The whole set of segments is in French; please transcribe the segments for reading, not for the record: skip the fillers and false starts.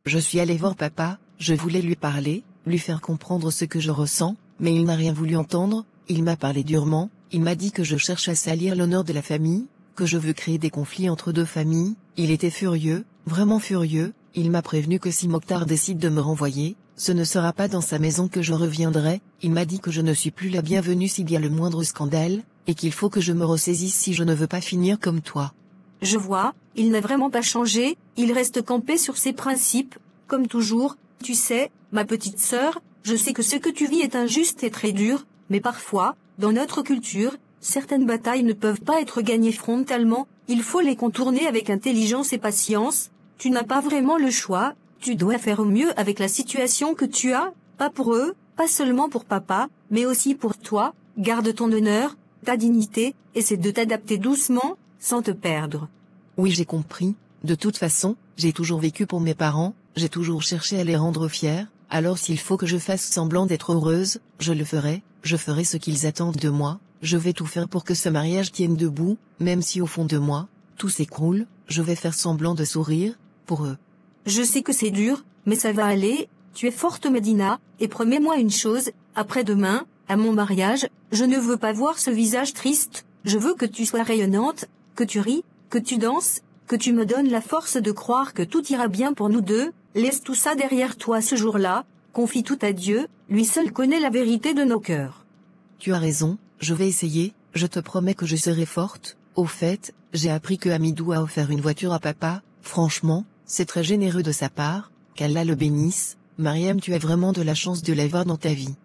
Je suis allé voir papa, je voulais lui parler, lui faire comprendre ce que je ressens, mais il n'a rien voulu entendre, il m'a parlé durement, il m'a dit que je cherche à salir l'honneur de la famille, que je veux créer des conflits entre deux familles, il était furieux, vraiment furieux, il m'a prévenu que si Mokhtar décide de me renvoyer, ce ne sera pas dans sa maison que je reviendrai, il m'a dit que je ne suis plus la bienvenue s'il y a le moindre scandale, et qu'il faut que je me ressaisisse si je ne veux pas finir comme toi. Je vois, il n'a vraiment pas changé, il reste campé sur ses principes, comme toujours, tu sais, ma petite sœur, je sais que ce que tu vis est injuste et très dur, mais parfois, dans notre culture, certaines batailles ne peuvent pas être gagnées frontalement, il faut les contourner avec intelligence et patience, tu n'as pas vraiment le choix, tu dois faire au mieux avec la situation que tu as, pas pour eux, pas seulement pour papa, mais aussi pour toi, garde ton honneur, ta dignité, essaie de t'adapter doucement, sans te perdre. Oui, j'ai compris, de toute façon, j'ai toujours vécu pour mes parents, j'ai toujours cherché à les rendre fiers, alors s'il faut que je fasse semblant d'être heureuse, je le ferai, je ferai ce qu'ils attendent de moi, je vais tout faire pour que ce mariage tienne debout, même si au fond de moi, tout s'écroule, je vais faire semblant de sourire, pour eux. Je sais que c'est dur, mais ça va aller, tu es forte Medina, et promets-moi une chose, après-demain, à mon mariage, je ne veux pas voir ce visage triste, je veux que tu sois rayonnante, que tu ris, que tu danses, que tu me donnes la force de croire que tout ira bien pour nous deux, laisse tout ça derrière toi ce jour-là, confie tout à Dieu, lui seul connaît la vérité de nos cœurs. Tu as raison, je vais essayer, je te promets que je serai forte, au fait, j'ai appris que Hamidou a offert une voiture à papa, franchement, c'est très généreux de sa part, qu'Allah le bénisse, Mariam tu as vraiment de la chance de l'avoir dans ta vie.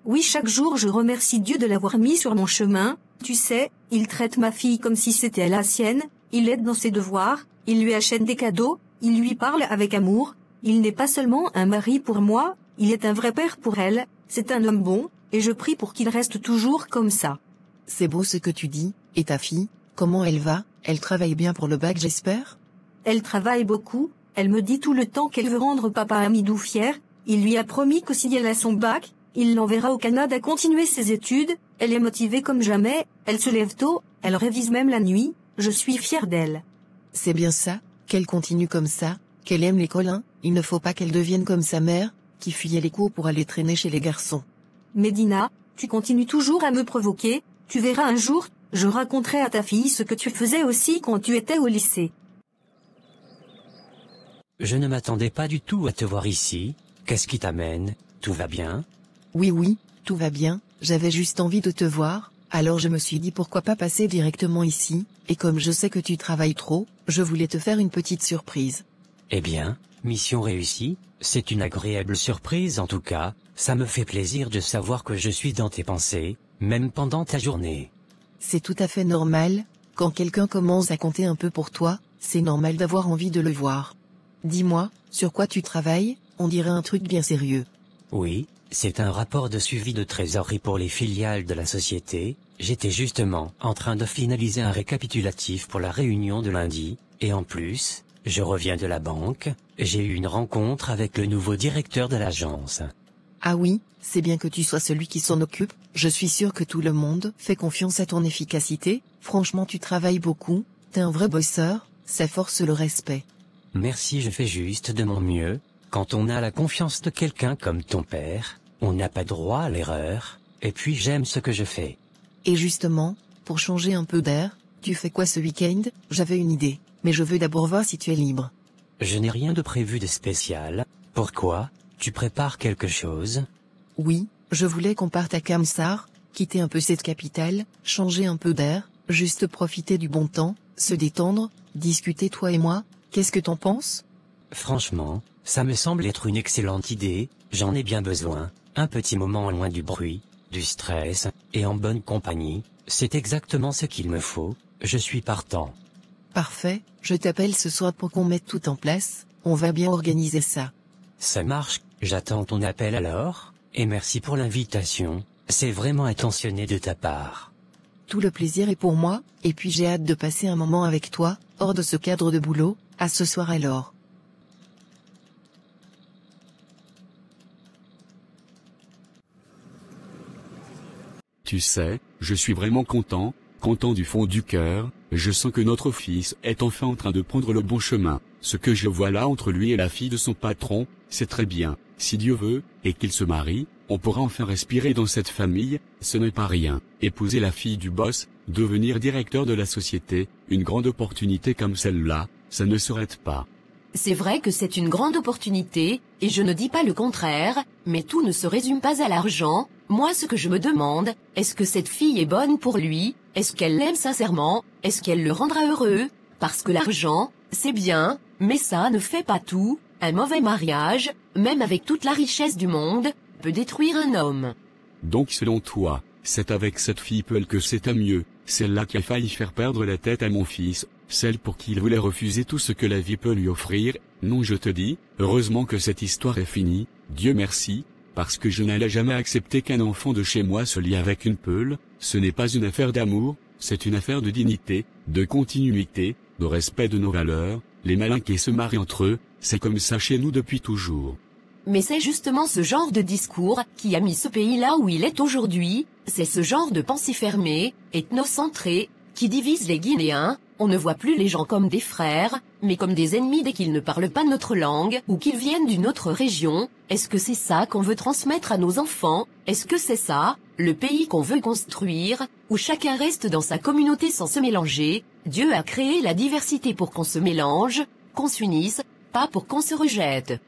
Oui, chaque jour je remercie Dieu de l'avoir mis sur mon chemin, tu sais, il traite ma fille comme si c'était la sienne, il l'aide dans ses devoirs, il lui achète des cadeaux, il lui parle avec amour, il n'est pas seulement un mari pour moi, il est un vrai père pour elle, c'est un homme bon, et je prie pour qu'il reste toujours comme ça. C'est beau ce que tu dis, et ta fille, comment elle va, elle travaille bien pour le bac j'espère? Elle travaille beaucoup, elle me dit tout le temps qu'elle veut rendre papa Hamidou fier, il lui a promis que si elle a son bac, il l'enverra au Canada continuer ses études, elle est motivée comme jamais, elle se lève tôt, elle révise même la nuit, je suis fière d'elle. C'est bien ça, qu'elle continue comme ça, qu'elle aime l'école hein, il ne faut pas qu'elle devienne comme sa mère, qui fuyait les cours pour aller traîner chez les garçons. Medina, tu continues toujours à me provoquer, tu verras un jour, je raconterai à ta fille ce que tu faisais aussi quand tu étais au lycée. Je ne m'attendais pas du tout à te voir ici, qu'est-ce qui t'amène, tout va bien? Oui, tout va bien, j'avais juste envie de te voir, alors je me suis dit pourquoi pas passer directement ici, et comme je sais que tu travailles trop, je voulais te faire une petite surprise. Eh bien, mission réussie, c'est une agréable surprise en tout cas, ça me fait plaisir de savoir que je suis dans tes pensées, même pendant ta journée. C'est tout à fait normal, quand quelqu'un commence à compter un peu pour toi, c'est normal d'avoir envie de le voir. Dis-moi, sur quoi tu travailles, on dirait un truc bien sérieux. Oui, c'est un rapport de suivi de trésorerie pour les filiales de la société, j'étais justement en train de finaliser un récapitulatif pour la réunion de lundi, et en plus, je reviens de la banque, j'ai eu une rencontre avec le nouveau directeur de l'agence. Ah oui, c'est bien que tu sois celui qui s'en occupe, je suis sûr que tout le monde fait confiance à ton efficacité, franchement tu travailles beaucoup, t'es un vrai bosseur, ça force le respect. Merci, je fais juste de mon mieux, quand on a la confiance de quelqu'un comme ton père, on n'a pas droit à l'erreur, et puis j'aime ce que je fais. Et justement, pour changer un peu d'air, tu fais quoi ce week-end? J'avais une idée, mais je veux d'abord voir si tu es libre. Je n'ai rien de prévu de spécial, pourquoi? Tu prépares quelque chose? Oui, je voulais qu'on parte à Kamsar, quitter un peu cette capitale, changer un peu d'air, juste profiter du bon temps, se détendre, discuter toi et moi, qu'est-ce que t'en penses? Franchement, ça me semble être une excellente idée, j'en ai bien besoin, un petit moment loin du bruit, du stress, et en bonne compagnie, c'est exactement ce qu'il me faut, je suis partant. Parfait, je t'appelle ce soir pour qu'on mette tout en place, on va bien organiser ça. Ça marche, j'attends ton appel alors, et merci pour l'invitation, c'est vraiment attentionné de ta part. Tout le plaisir est pour moi, et puis j'ai hâte de passer un moment avec toi, hors de ce cadre de boulot, à ce soir alors. Tu sais, je suis vraiment content du fond du cœur, je sens que notre fils est enfin en train de prendre le bon chemin. Ce que je vois là entre lui et la fille de son patron, c'est très bien. Si Dieu veut, et qu'il se marie, on pourra enfin respirer dans cette famille, ce n'est pas rien. Épouser la fille du boss, devenir directeur de la société, une grande opportunité comme celle-là, ça ne s'arrête pas. C'est vrai que c'est une grande opportunité, et je ne dis pas le contraire, mais tout ne se résume pas à l'argent. Moi ce que je me demande, est-ce que cette fille est bonne pour lui? Est-ce qu'elle l'aime sincèrement? Est-ce qu'elle le rendra heureux? Parce que l'argent, c'est bien, mais ça ne fait pas tout. Un mauvais mariage, même avec toute la richesse du monde, peut détruire un homme. Donc selon toi, c'est avec cette fille Peul que c'est à mieux, celle-là qui a failli faire perdre la tête à mon fils, celle pour qui il voulait refuser tout ce que la vie peut lui offrir? Non, je te dis, heureusement que cette histoire est finie, Dieu merci, parce que je n'allais jamais accepter qu'un enfant de chez moi se lie avec une Peul. Ce n'est pas une affaire d'amour, c'est une affaire de dignité, de continuité, de respect de nos valeurs. Les malinqués se marient entre eux, c'est comme ça chez nous depuis toujours. Mais c'est justement ce genre de discours qui a mis ce pays là où il est aujourd'hui, c'est ce genre de pensée fermée, ethnocentrée, qui divise les Guinéens. On ne voit plus les gens comme des frères, mais comme des ennemis dès qu'ils ne parlent pas notre langue ou qu'ils viennent d'une autre région. Est-ce que c'est ça qu'on veut transmettre à nos enfants? Est-ce que c'est ça, le pays qu'on veut construire, où chacun reste dans sa communauté sans se mélanger? Dieu a créé la diversité pour qu'on se mélange, qu'on s'unisse, pas pour qu'on se rejette.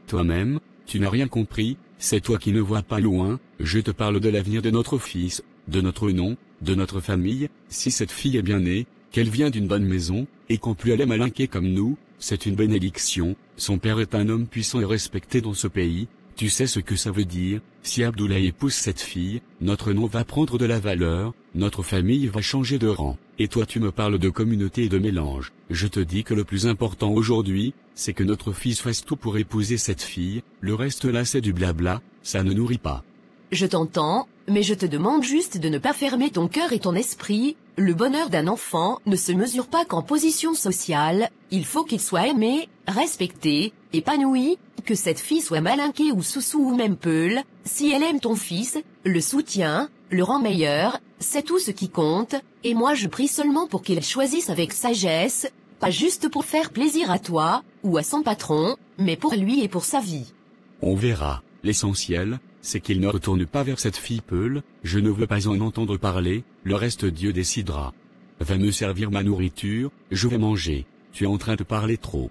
Toi-même, tu n'as rien compris, c'est toi qui ne vois pas loin, je te parle de l'avenir de notre fils, de notre nom, de notre famille. Si cette fille est bien née, qu'elle vient d'une bonne maison, et qu'en plus elle est malinquée comme nous, c'est une bénédiction. Son père est un homme puissant et respecté dans ce pays. Tu sais ce que ça veut dire, si Abdoulaye épouse cette fille, notre nom va prendre de la valeur, notre famille va changer de rang. Et toi tu me parles de communauté et de mélange. Je te dis que le plus important aujourd'hui, c'est que notre fils fasse tout pour épouser cette fille, le reste là c'est du blabla, ça ne nourrit pas. Je t'entends, mais je te demande juste de ne pas fermer ton cœur et ton esprit. Le bonheur d'un enfant ne se mesure pas qu'en position sociale, il faut qu'il soit aimé, respecté, épanoui, que cette fille soit malinquée ou sous-sous ou même peule. Si elle aime ton fils, le soutient, le rend meilleur, c'est tout ce qui compte, et moi je prie seulement pour qu'il choisisse avec sagesse, pas juste pour faire plaisir à toi, ou à son patron, mais pour lui et pour sa vie. On verra, l'essentiel, c'est qu'il ne retourne pas vers cette fille Peul, je ne veux pas en entendre parler, le reste Dieu décidera. Va me servir ma nourriture, je vais manger, tu es en train de parler trop.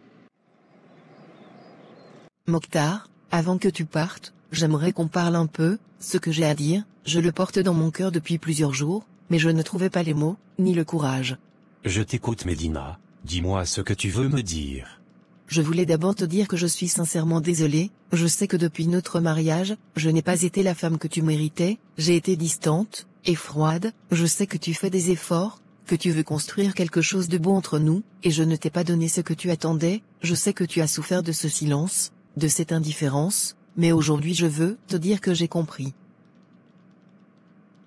Mokhtar, avant que tu partes, j'aimerais qu'on parle un peu. Ce que j'ai à dire, je le porte dans mon cœur depuis plusieurs jours, mais je ne trouvais pas les mots, ni le courage. Je t'écoute Médina, dis-moi ce que tu veux me dire. Je voulais d'abord te dire que je suis sincèrement désolée, je sais que depuis notre mariage, je n'ai pas été la femme que tu méritais, j'ai été distante, et froide, je sais que tu fais des efforts, que tu veux construire quelque chose de beau entre nous, et je ne t'ai pas donné ce que tu attendais, je sais que tu as souffert de ce silence, de cette indifférence, mais aujourd'hui je veux te dire que j'ai compris.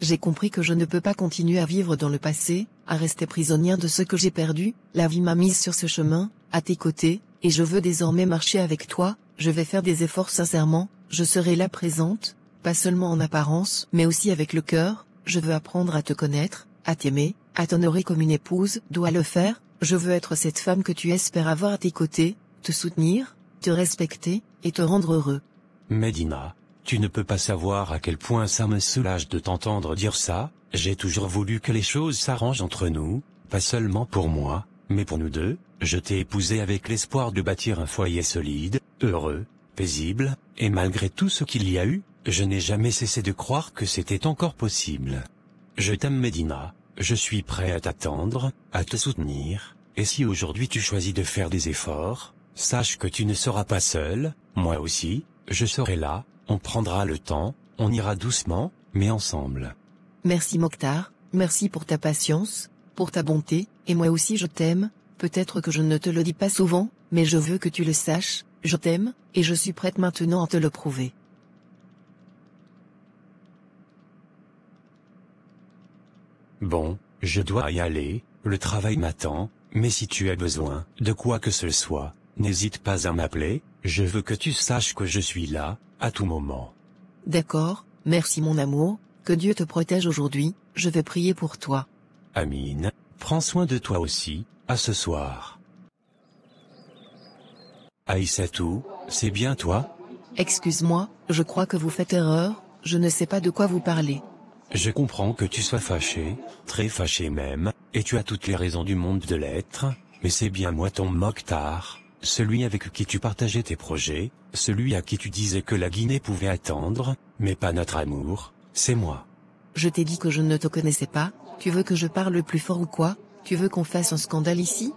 J'ai compris que je ne peux pas continuer à vivre dans le passé, à rester prisonnière de ce que j'ai perdu, la vie m'a mise sur ce chemin, à tes côtés, et je veux désormais marcher avec toi, je vais faire des efforts sincèrement, je serai là présente, pas seulement en apparence, mais aussi avec le cœur, je veux apprendre à te connaître, à t'aimer, à t'honorer comme une épouse doit le faire, je veux être cette femme que tu espères avoir à tes côtés, te soutenir, te respecter, et te rendre heureux. Médina, tu ne peux pas savoir à quel point ça me soulage de t'entendre dire ça, j'ai toujours voulu que les choses s'arrangent entre nous, pas seulement pour moi, mais pour nous deux. Je t'ai épousé avec l'espoir de bâtir un foyer solide, heureux, paisible, et malgré tout ce qu'il y a eu, je n'ai jamais cessé de croire que c'était encore possible. Je t'aime Médina, je suis prêt à t'attendre, à te soutenir, et si aujourd'hui tu choisis de faire des efforts, sache que tu ne seras pas seul, moi aussi, je serai là, on prendra le temps, on ira doucement, mais ensemble. Merci Mokhtar, merci pour ta patience, pour ta bonté, et moi aussi je t'aime. Peut-être que je ne te le dis pas souvent, mais je veux que tu le saches, je t'aime, et je suis prête maintenant à te le prouver. Bon, je dois y aller, le travail m'attend, mais si tu as besoin de quoi que ce soit, n'hésite pas à m'appeler, je veux que tu saches que je suis là, à tout moment. D'accord, merci mon amour, que Dieu te protège aujourd'hui, je vais prier pour toi. Amine, prends Prends soin de toi aussi, à ce soir. Aïssatou, c'est bien toi? Excuse-moi, je crois que vous faites erreur, je ne sais pas de quoi vous parlez. Je comprends que tu sois fâché, très fâché même, et tu as toutes les raisons du monde de l'être, mais c'est bien moi ton Mokhtar, celui avec qui tu partageais tes projets, celui à qui tu disais que la Guinée pouvait attendre, mais pas notre amour, c'est moi. Je t'ai dit que je ne te connaissais pas, tu veux que je parle plus fort ou quoi? Tu veux qu'on fasse un scandale ici?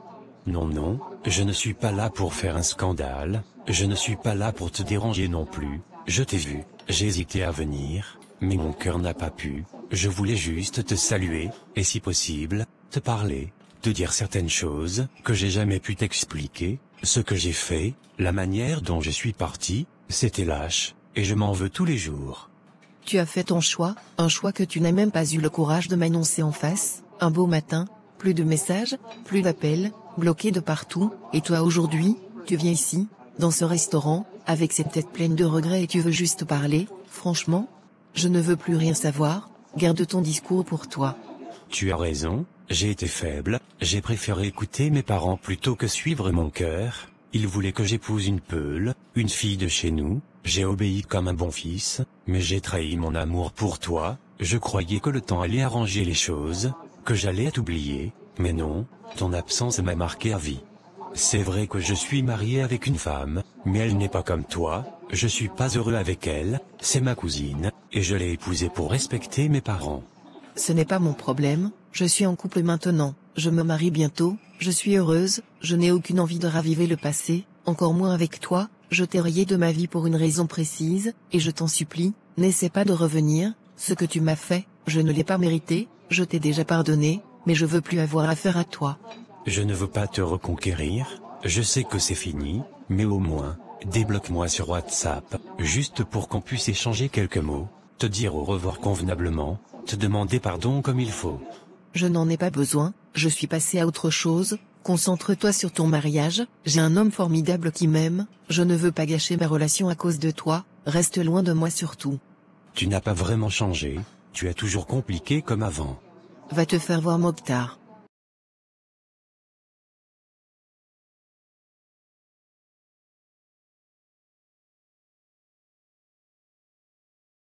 Non non, je ne suis pas là pour faire un scandale, je ne suis pas là pour te déranger non plus, je t'ai vu, j'ai hésité à venir, mais mon cœur n'a pas pu, je voulais juste te saluer, et si possible, te parler, te dire certaines choses que j'ai jamais pu t'expliquer, ce que j'ai fait, la manière dont je suis parti, c'était lâche, et je m'en veux tous les jours. Tu as fait ton choix, un choix que tu n'as même pas eu le courage de m'annoncer en face, un beau matin, plus de messages, plus d'appels, bloqué de partout, et toi aujourd'hui, tu viens ici, dans ce restaurant, avec cette tête pleine de regrets et tu veux juste parler, franchement? Je ne veux plus rien savoir, garde ton discours pour toi. Tu as raison, j'ai été faible, j'ai préféré écouter mes parents plutôt que suivre mon cœur, ils voulaient que j'épouse une Peule, une fille de chez nous, j'ai obéi comme un bon fils, mais j'ai trahi mon amour pour toi, je croyais que le temps allait arranger les choses, que j'allais t'oublier, mais non, ton absence m'a marqué à vie. C'est vrai que je suis marié avec une femme, mais elle n'est pas comme toi, je suis pas heureux avec elle, c'est ma cousine, et je l'ai épousée pour respecter mes parents. Ce n'est pas mon problème, je suis en couple maintenant, je me marie bientôt, je suis heureuse, je n'ai aucune envie de raviver le passé, encore moins avec toi, je t'ai rayé de ma vie pour une raison précise, et je t'en supplie, n'essaie pas de revenir, ce que tu m'as fait, je ne l'ai pas mérité, je t'ai déjà pardonné, mais je veux plus avoir affaire à toi. Je ne veux pas te reconquérir, je sais que c'est fini, mais au moins, débloque-moi sur WhatsApp, juste pour qu'on puisse échanger quelques mots, te dire au revoir convenablement, te demander pardon comme il faut. Je n'en ai pas besoin, je suis passée à autre chose, concentre-toi sur ton mariage, j'ai un homme formidable qui m'aime, je ne veux pas gâcher ma relation à cause de toi, reste loin de moi surtout. Tu n'as pas vraiment changé, tu es toujours compliqué comme avant. Va te faire voir Mokhtar.